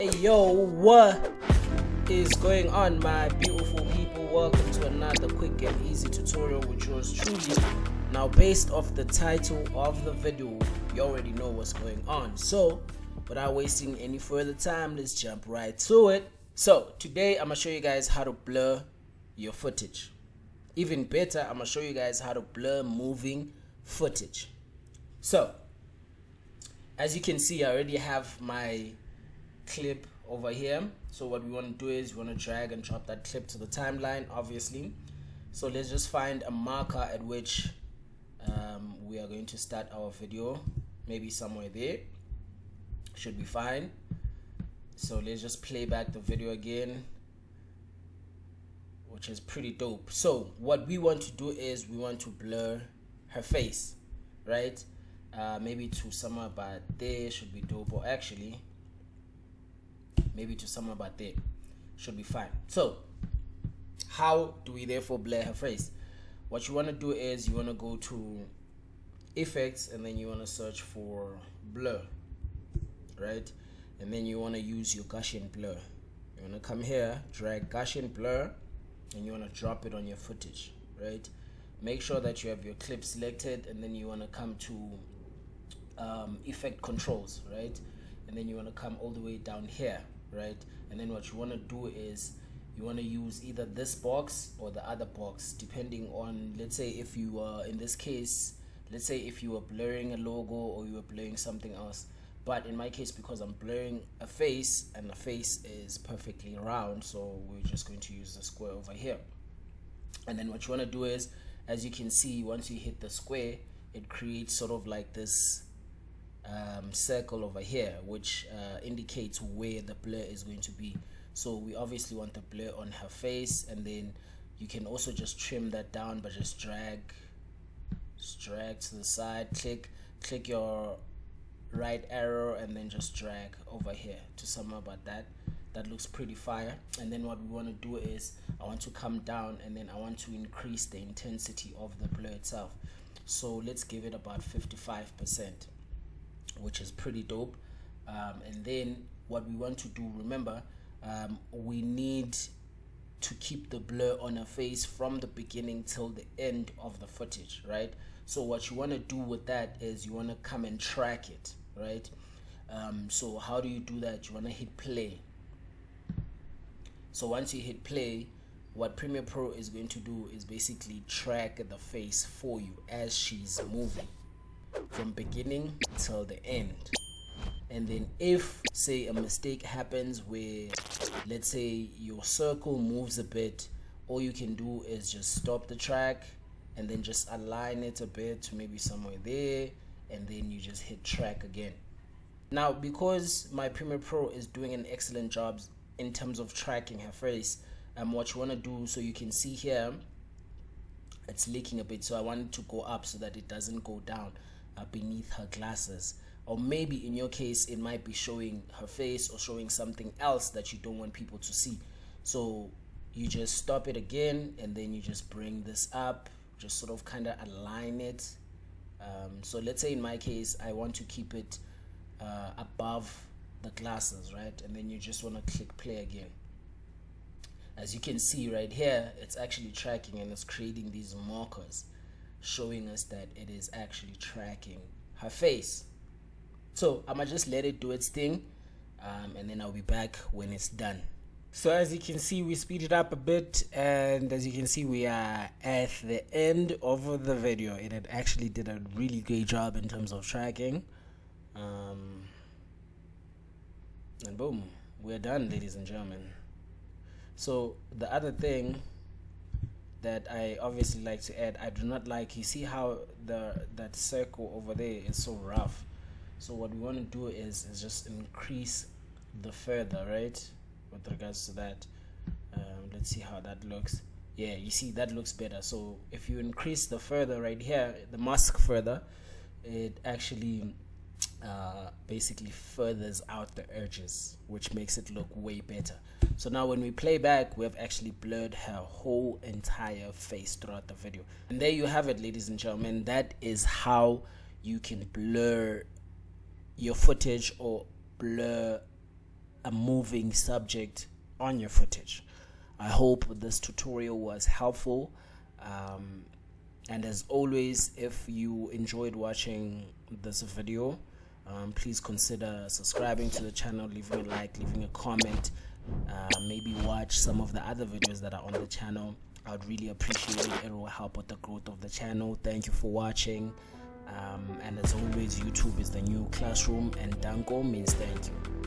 Hey yo, what is going on, my beautiful people? Welcome to another quick and easy tutorial with yours truly. Now, based off the title of the video, you already know what's going on. So without wasting any further time, let's jump right to it. So today I'm gonna show you guys how to blur your footage. Even better, I'm gonna show you guys how to blur moving footage. So as you can see, I already have my clip over here. So what we want to do is we want to drag and drop that clip to the timeline, obviously. So let's just find a marker at which we are going to start our video. Maybe somewhere there should be fine. So let's just play back the video again, which is pretty dope. So what we want to do is we want to blur her face, right? Maybe to somewhere about there should be dope, or actually maybe to somewhere about there should be fine. So how do we therefore blur her face? What you want to do is you want to go to effects and then you want to search for blur, right? And then you want to use your Gaussian blur. You want to come here, drag Gaussian blur, and you want to drop it on your footage, right? Make sure that you have your clip selected, and then you want to come to effect controls, right? And then you want to come all the way down here, right? And then what you want to do is you want to use either this box or the other box, depending on, let's say if you are, in this case, let's say if you were blurring a logo or you were blurring something else. But in my case, because I'm blurring a face and the face is perfectly round, so we're just going to use the square over here. And then what you want to do is, as you can see, once you hit the square, it creates sort of like this circle over here, which indicates where the blur is going to be. So we obviously want the blur on her face, and then you can also just trim that down by just drag to the side, click your right arrow, and then just drag over here to somewhere about that. That looks pretty fire. And then what we want to do is I want to come down, and then I want to increase the intensity of the blur itself. So let's give it about 55%, which is pretty dope. And then what we want to do, remember, we need to keep the blur on her face from the beginning till the end of the footage, right? So what you want to do with that is you want to come and track it, right? So how do you do that? You want to hit play. So once you hit play, what Premiere Pro is going to do is basically track the face for you as she's moving from beginning till the end. And then if, say, a mistake happens where, let's say, your circle moves a bit, all you can do is just stop the track and then just align it a bit to maybe somewhere there, and then you just hit track again. Now, because my Premiere Pro is doing an excellent job in terms of tracking her face, what you want to do, so you can see here it's leaking a bit, so I want it to go up so that it doesn't go down beneath her glasses. Or maybe in your case it might be showing her face or showing something else that you don't want people to see. So you just stop it again, and then you just bring this up, just sort of kind of align it. So let's say in my case I want to keep it above the glasses, right? And then you just want to click play again. As you can see right here, it's actually tracking, and it's creating these markers showing us that it is actually tracking her face. So I'm gonna just let it do its thing, and then I'll be back when it's done. So as you can see, we speed it up a bit, and as you can see, we are at the end of the video. It actually did a really great job in terms of tracking, and boom, we're done, ladies and gentlemen. So the other thing that I obviously like to add, I do not like, you see how that circle over there is so rough. So what we want to do is just increase the feather, right, with regards to that. Let's see how that looks. Yeah, you see that looks better. So if you increase the feather right here, the mask feather, it actually basically furthers out the edges, which makes it look way better. So now when we play back, we have actually blurred her whole entire face throughout the video. And there you have it, ladies and gentlemen. That is how you can blur your footage or blur a moving subject on your footage. I hope this tutorial was helpful, and as always, if you enjoyed watching this video, please consider subscribing to the channel, leaving a like, leaving a comment, maybe watch some of the other videos that are on the channel. I would really appreciate it. It will help with the growth of the channel. Thank you for watching, and as always, YouTube is the new classroom, and Danko means thank you.